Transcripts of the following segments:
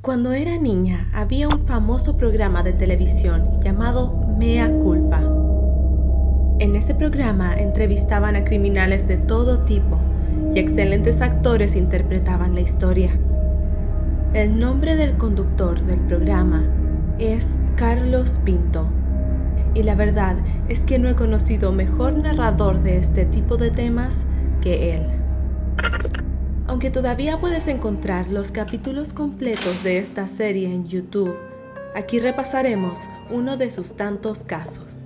Cuando era niña, había un famoso programa de televisión llamado Mea Culpa. En ese programa entrevistaban a criminales de todo tipo y excelentes actores interpretaban la historia. El nombre del conductor del programa es Carlos Pinto. Y la verdad es que no he conocido mejor narrador de este tipo de temas que él. Aunque todavía puedes encontrar los capítulos completos de esta serie en YouTube, aquí repasaremos uno de sus tantos casos.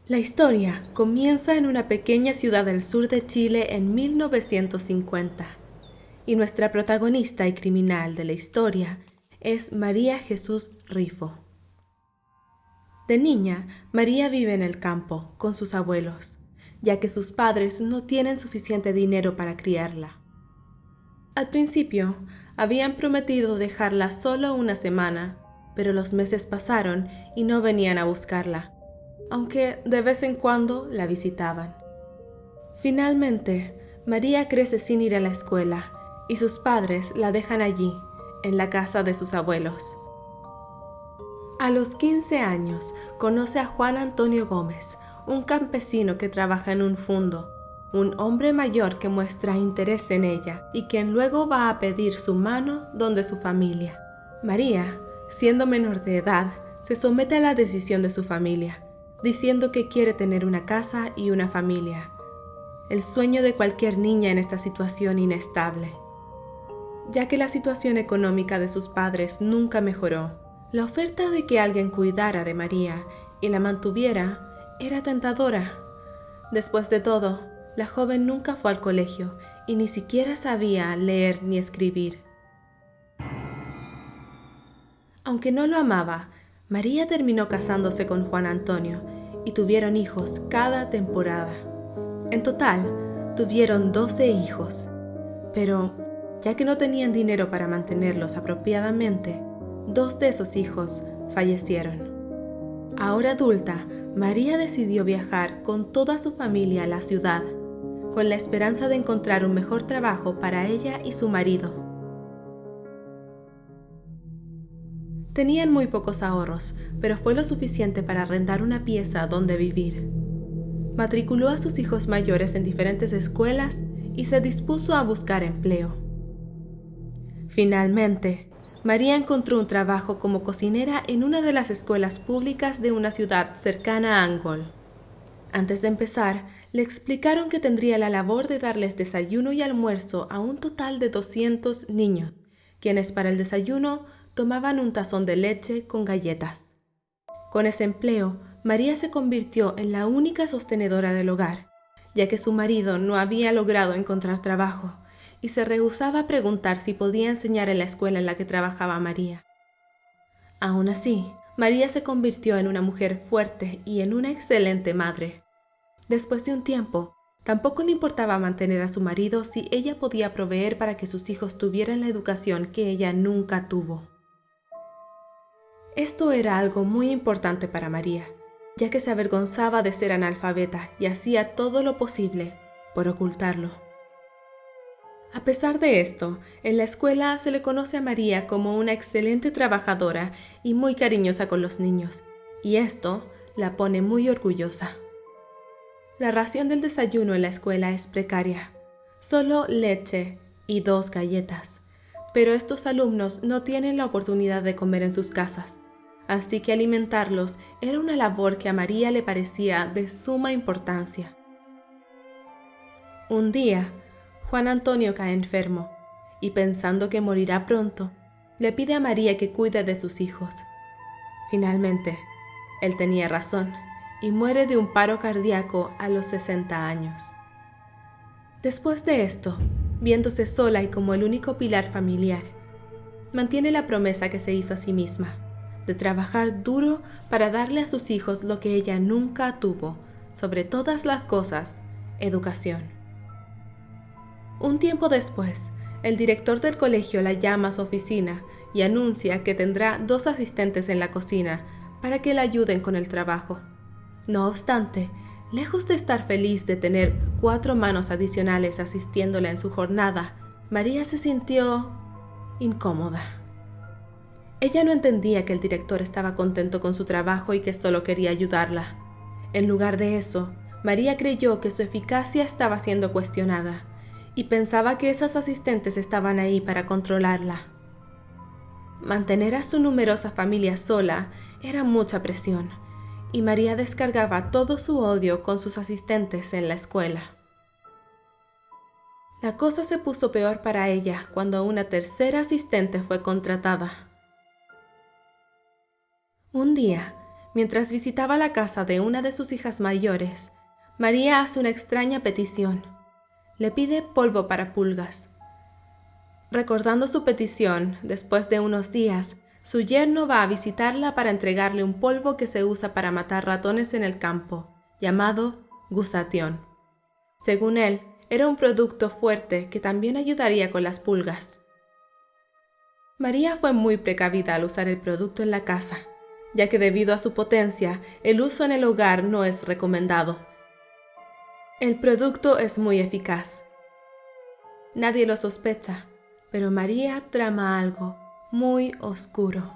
La historia comienza en una pequeña ciudad del sur de Chile en 1950, y nuestra protagonista y criminal de la historia es María Jesús Rifo. De niña, María vive en el campo con sus abuelos, ya que sus padres no tienen suficiente dinero para criarla. Al principio, habían prometido dejarla solo una semana, pero los meses pasaron y no venían a buscarla, aunque de vez en cuando la visitaban. Finalmente, María crece sin ir a la escuela y sus padres la dejan allí, en la casa de sus abuelos. A los 15 años, conoce a Juan Antonio Gómez, un campesino que trabaja en un fundo, un hombre mayor que muestra interés en ella y quien luego va a pedir su mano donde su familia. María, siendo menor de edad, se somete a la decisión de su familia, diciendo que quiere tener una casa y una familia. El sueño de cualquier niña en esta situación inestable. Ya que la situación económica de sus padres nunca mejoró, la oferta de que alguien cuidara de María y la mantuviera era tentadora. Después de todo, la joven nunca fue al colegio y ni siquiera sabía leer ni escribir. Aunque no lo amaba, María terminó casándose con Juan Antonio y tuvieron hijos cada temporada. En total, tuvieron 12 hijos, pero ya que no tenían dinero para mantenerlos apropiadamente, 2 de esos hijos fallecieron. Ahora adulta, María decidió viajar con toda su familia a la ciudad, con la esperanza de encontrar un mejor trabajo para ella y su marido. Tenían muy pocos ahorros, pero fue lo suficiente para arrendar una pieza donde vivir. Matriculó a sus hijos mayores en diferentes escuelas y se dispuso a buscar empleo. Finalmente, María encontró un trabajo como cocinera en una de las escuelas públicas de una ciudad cercana a Angol. Antes de empezar, le explicaron que tendría la labor de darles desayuno y almuerzo a un total de 200 niños, quienes para el desayuno tomaban un tazón de leche con galletas. Con ese empleo, María se convirtió en la única sostenedora del hogar, ya que su marido no había logrado encontrar trabajo y se rehusaba a preguntar si podía enseñar en la escuela en la que trabajaba María. Aún así, María se convirtió en una mujer fuerte y en una excelente madre. Después de un tiempo, tampoco le importaba mantener a su marido si ella podía proveer para que sus hijos tuvieran la educación que ella nunca tuvo. Esto era algo muy importante para María, ya que se avergonzaba de ser analfabeta y hacía todo lo posible por ocultarlo. A pesar de esto, en la escuela se le conoce a María como una excelente trabajadora y muy cariñosa con los niños, y esto la pone muy orgullosa. La ración del desayuno en la escuela es precaria, solo leche y 2 galletas, pero estos alumnos no tienen la oportunidad de comer en sus casas, así que alimentarlos era una labor que a María le parecía de suma importancia. Un día, Juan Antonio cae enfermo y pensando que morirá pronto, le pide a María que cuide de sus hijos. Finalmente, él tenía razón y muere de un paro cardíaco a los 60 años. Después de esto, viéndose sola y como el único pilar familiar, mantiene la promesa que se hizo a sí misma, de trabajar duro para darle a sus hijos lo que ella nunca tuvo, sobre todas las cosas, educación. Un tiempo después, el director del colegio la llama a su oficina y anuncia que tendrá 2 asistentes en la cocina para que la ayuden con el trabajo. No obstante, Lejos de estar feliz de tener 4 manos adicionales asistiéndola en su jornada, María se sintió incómoda. Ella no entendía que el director estaba contento con su trabajo y que solo quería ayudarla. En lugar de eso, María creyó que su eficacia estaba siendo cuestionada y pensaba que esas asistentes estaban ahí para controlarla. Mantener a su numerosa familia sola era mucha presión, y María descargaba todo su odio con sus asistentes en la escuela. La cosa se puso peor para ella cuando una tercera asistente fue contratada. Un día, mientras visitaba la casa de una de sus hijas mayores, María hace una extraña petición. Le pide polvo para pulgas. Recordando su petición, después de unos días, su yerno va a visitarla para entregarle un polvo que se usa para matar ratones en el campo, llamado gusatión. Según él, era un producto fuerte que también ayudaría con las pulgas. María fue muy precavida al usar el producto en la casa, ya que debido a su potencia, el uso en el hogar no es recomendado. El producto es muy eficaz. Nadie lo sospecha, pero María trama algo muy oscuro.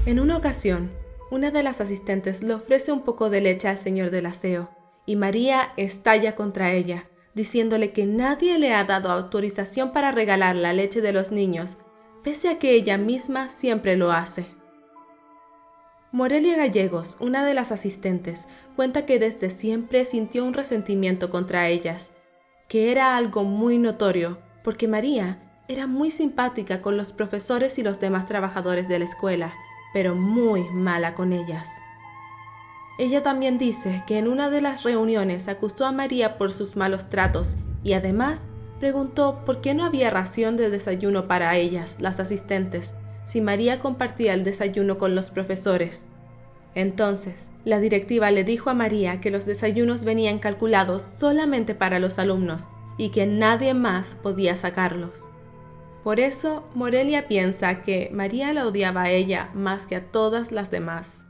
En una ocasión, una de las asistentes le ofrece un poco de leche al señor del aseo, y María estalla contra ella, diciéndole que nadie le ha dado autorización para regalar la leche de los niños, pese a que ella misma siempre lo hace. Morelia Gallegos, una de las asistentes, cuenta que desde siempre sintió un resentimiento contra ellas, que era algo muy notorio porque María era muy simpática con los profesores y los demás trabajadores de la escuela, pero muy mala con ellas. Ella también dice que en una de las reuniones acusó a María por sus malos tratos y además preguntó por qué no había ración de desayuno para ellas, las asistentes, si María compartía el desayuno con los profesores. Entonces, la directiva le dijo a María que los desayunos venían calculados solamente para los alumnos y que nadie más podía sacarlos. Por eso, Morelia piensa que María la odiaba a ella más que a todas las demás.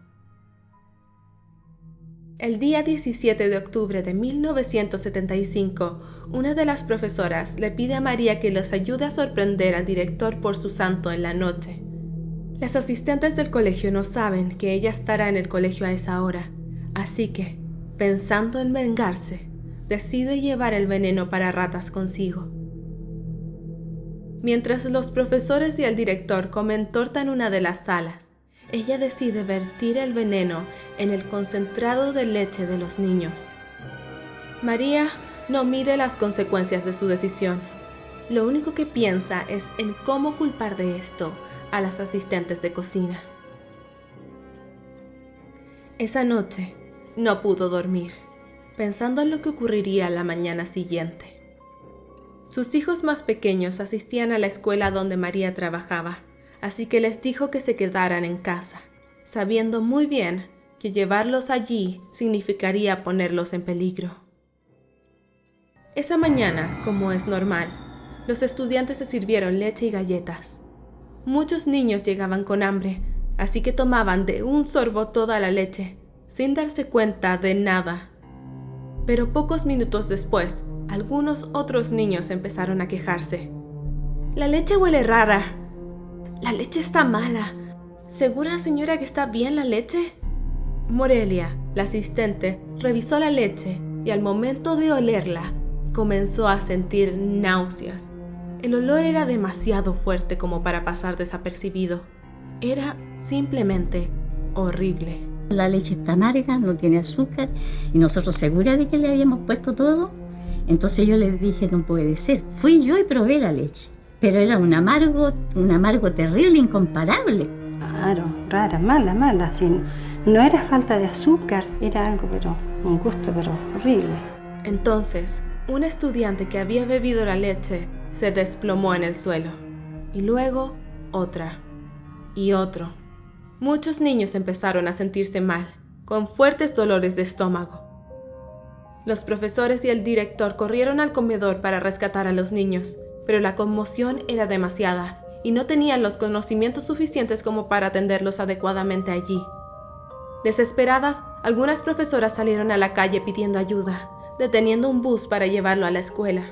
El día 17 de octubre de 1975, una de las profesoras le pide a María que los ayude a sorprender al director por su santo en la noche. Las asistentes del colegio no saben que ella estará en el colegio a esa hora, así que, pensando en vengarse, decide llevar el veneno para ratas consigo. Mientras los profesores y el director comen torta en una de las salas, ella decide vertir el veneno en el concentrado de leche de los niños. María no mide las consecuencias de su decisión. Lo único que piensa es en cómo culpar de esto a las asistentes de cocina. Esa noche no pudo dormir, pensando en lo que ocurriría la mañana siguiente. Sus hijos más pequeños asistían a la escuela donde María trabajaba, así que les dijo que se quedaran en casa, sabiendo muy bien que llevarlos allí significaría ponerlos en peligro. Esa mañana, como es normal, los estudiantes se sirvieron leche y galletas. Muchos niños llegaban con hambre, así que tomaban de un sorbo toda la leche, sin darse cuenta de nada. Pero pocos minutos después, algunos otros niños empezaron a quejarse. «La leche huele rara. La leche está mala. ¿Segura, señora, que está bien la leche?» Morelia, la asistente, revisó la leche y al momento de olerla, comenzó a sentir náuseas. El olor era demasiado fuerte como para pasar desapercibido. Era simplemente horrible. La leche está amarga, no tiene azúcar y nosotros seguras de que le habíamos puesto todo. Entonces yo les dije, no puede ser. Fui yo y probé la leche, pero era un amargo terrible, incomparable. Claro, rara, mala. Sí, no era falta de azúcar, era algo, pero un gusto, pero horrible. Entonces, un estudiante que había bebido la leche se desplomó en el suelo. Y luego, otra. Y otro. Muchos niños empezaron a sentirse mal, con fuertes dolores de estómago. Los profesores y el director corrieron al comedor para rescatar a los niños, pero la conmoción era demasiada y no tenían los conocimientos suficientes como para atenderlos adecuadamente allí. Desesperadas, algunas profesoras salieron a la calle pidiendo ayuda, deteniendo un bus para llevarlo a la escuela.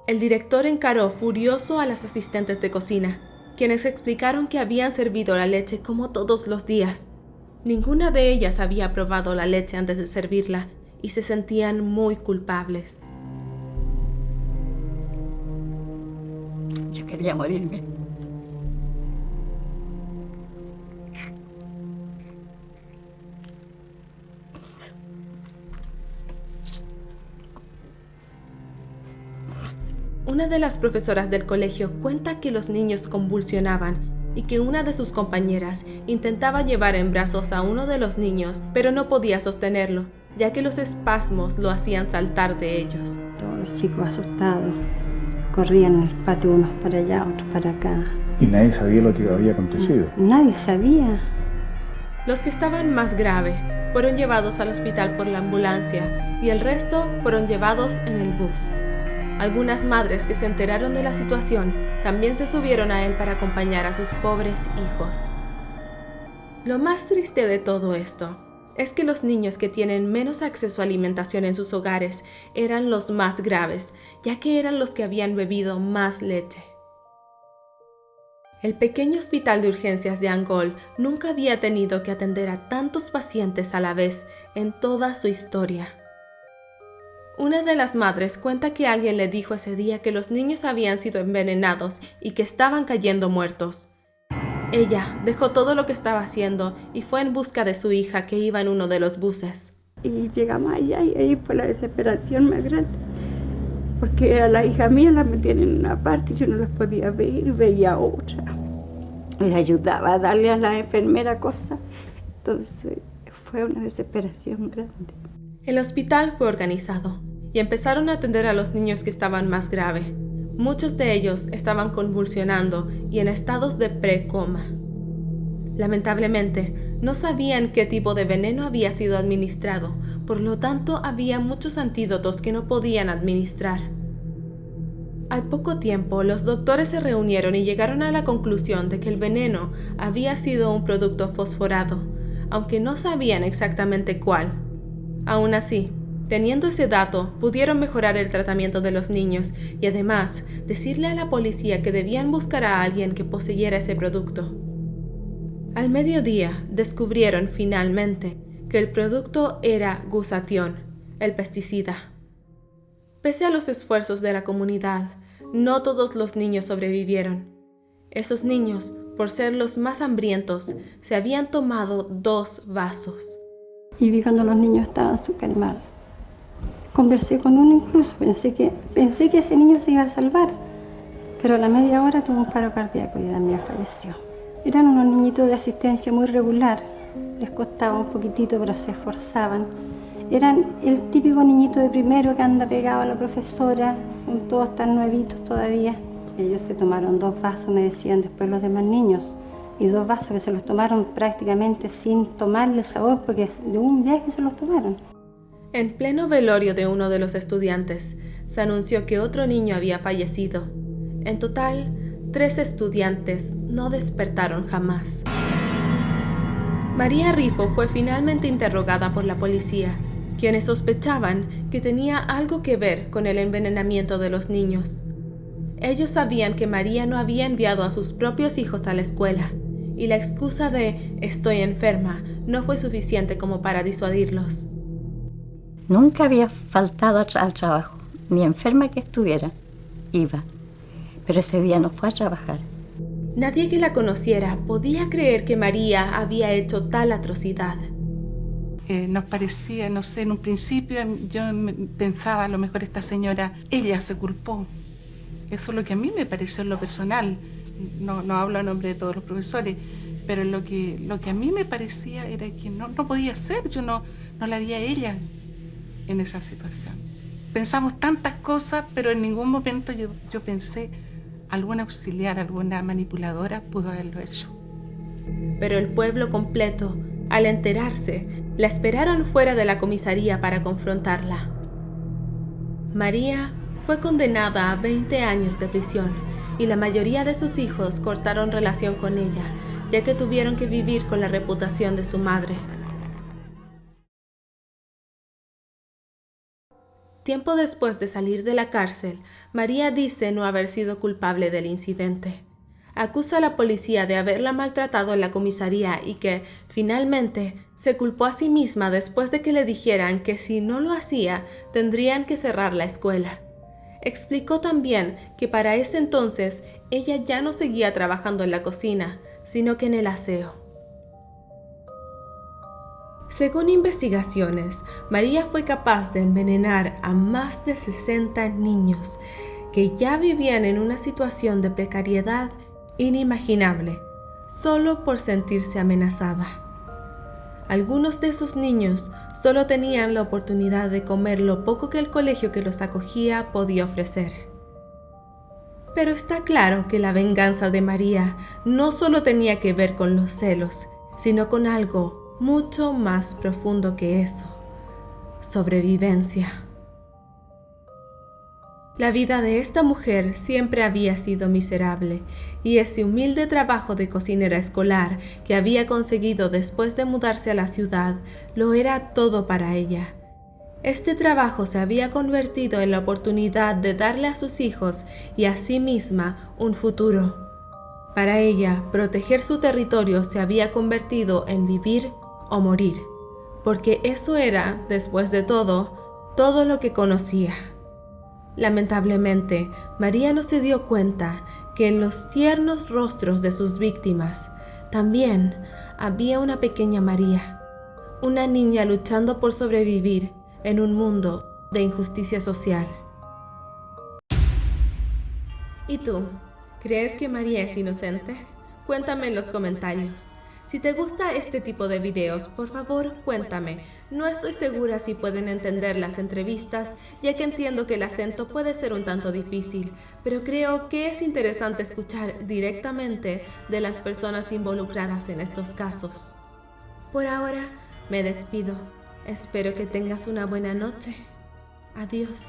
El director encaró furioso a las asistentes de cocina, quienes explicaron que habían servido la leche como todos los días. Ninguna de ellas había probado la leche antes de servirla y se sentían muy culpables. Yo quería morirme. Una de las profesoras del colegio cuenta que los niños convulsionaban y que una de sus compañeras intentaba llevar en brazos a uno de los niños, pero no podía sostenerlo, ya que los espasmos lo hacían saltar de ellos. Todos los chicos asustados corrían en el patio, unos para allá, otros para acá. ¿Y nadie sabía lo que había acontecido? Nadie sabía. Los que estaban más grave fueron llevados al hospital por la ambulancia y el resto fueron llevados en el bus. Algunas madres que se enteraron de la situación también se subieron a él para acompañar a sus pobres hijos. Lo más triste de todo esto es que los niños que tienen menos acceso a alimentación en sus hogares eran los más graves, ya que eran los que habían bebido más leche. El pequeño hospital de urgencias de Angol nunca había tenido que atender a tantos pacientes a la vez en toda su historia. Una de las madres cuenta que alguien le dijo ese día que los niños habían sido envenenados y que estaban cayendo muertos. Ella dejó todo lo que estaba haciendo y fue en busca de su hija que iba en uno de los buses. Y llegamos allá y ahí fue la desesperación más grande, porque a la hija mía la metían en una parte y yo no las podía ver, veía otra. Le ayudaba a darle a la enfermera cosas, entonces fue una desesperación grande. El hospital fue organizado y empezaron a atender a los niños que estaban más graves. Muchos de ellos estaban convulsionando y en estados de precoma. Lamentablemente, no sabían qué tipo de veneno había sido administrado, por lo tanto había muchos antídotos que no podían administrar. Al poco tiempo, los doctores se reunieron y llegaron a la conclusión de que el veneno había sido un producto fosforado, aunque no sabían exactamente cuál. Aún así, teniendo ese dato, pudieron mejorar el tratamiento de los niños y además decirle a la policía que debían buscar a alguien que poseyera ese producto. Al mediodía, descubrieron finalmente que el producto era gusatión, el pesticida. Pese a los esfuerzos de la comunidad, no todos los niños sobrevivieron. Esos niños, por ser los más hambrientos, se habían tomado 2 vasos. Y vi cuando los niños estaban súper mal. Conversé con uno incluso, pensé que ese niño se iba a salvar, pero a la media hora tuvo un paro cardíaco y también falleció. Eran unos niñitos de asistencia muy regular, les costaba un poquitito pero se esforzaban. Eran el típico niñito de primero que anda pegado a la profesora, son todos tan nuevitos todavía. Ellos se tomaron 2 vasos, me decían después los demás niños, y 2 vasos que se los tomaron prácticamente sin tomarle sabor, porque de un viaje se los tomaron. En pleno velorio de uno de los estudiantes, se anunció que otro niño había fallecido. En total, 3 estudiantes no despertaron jamás. María Rifo fue finalmente interrogada por la policía, quienes sospechaban que tenía algo que ver con el envenenamiento de los niños. Ellos sabían que María no había enviado a sus propios hijos a la escuela, y la excusa de «estoy enferma» no fue suficiente como para disuadirlos. Nunca había faltado al trabajo, ni enferma que estuviera, iba. Pero ese día no fue a trabajar. Nadie que la conociera podía creer que María había hecho tal atrocidad. Nos parecía, no sé, en un principio yo pensaba, a lo mejor esta señora, ella se culpó. Eso es lo que a mí me pareció en lo personal. No hablo a nombre de todos los profesores, pero lo que a mí me parecía era que no podía ser. Yo no la vi a ella en esa situación. Pensamos tantas cosas, pero en ningún momento yo pensé alguna auxiliar, alguna manipuladora pudo haberlo hecho. Pero el pueblo completo, al enterarse, la esperaron fuera de la comisaría para confrontarla. María fue condenada a 20 años de prisión y la mayoría de sus hijos cortaron relación con ella, ya que tuvieron que vivir con la reputación de su madre. Tiempo después de salir de la cárcel, María dice no haber sido culpable del incidente. Acusa a la policía de haberla maltratado en la comisaría y que, finalmente, se culpó a sí misma después de que le dijeran que si no lo hacía, tendrían que cerrar la escuela. Explicó también que para ese entonces ella ya no seguía trabajando en la cocina, sino que en el aseo. Según investigaciones, María fue capaz de envenenar a más de 60 niños que ya vivían en una situación de precariedad inimaginable, solo por sentirse amenazada. Algunos de esos niños solo tenían la oportunidad de comer lo poco que el colegio que los acogía podía ofrecer. Pero está claro que la venganza de María no solo tenía que ver con los celos, sino con algo mucho más profundo que eso: sobrevivencia. La vida de esta mujer siempre había sido miserable, y ese humilde trabajo de cocinera escolar que había conseguido después de mudarse a la ciudad lo era todo para ella. Este trabajo se había convertido en la oportunidad de darle a sus hijos y a sí misma un futuro. Para ella, proteger su territorio se había convertido en vivir o morir, porque eso era, después de todo lo que conocía. Lamentablemente, María no se dio cuenta que en los tiernos rostros de sus víctimas también había una pequeña María, una niña luchando por sobrevivir en un mundo de injusticia social. ¿Y tú? ¿Crees que María es inocente? Cuéntame en los comentarios. Si te gusta este tipo de videos, por favor, cuéntame. No estoy segura si pueden entender las entrevistas, ya que entiendo que el acento puede ser un tanto difícil, pero creo que es interesante escuchar directamente de las personas involucradas en estos casos. Por ahora, me despido. Espero que tengas una buena noche. Adiós.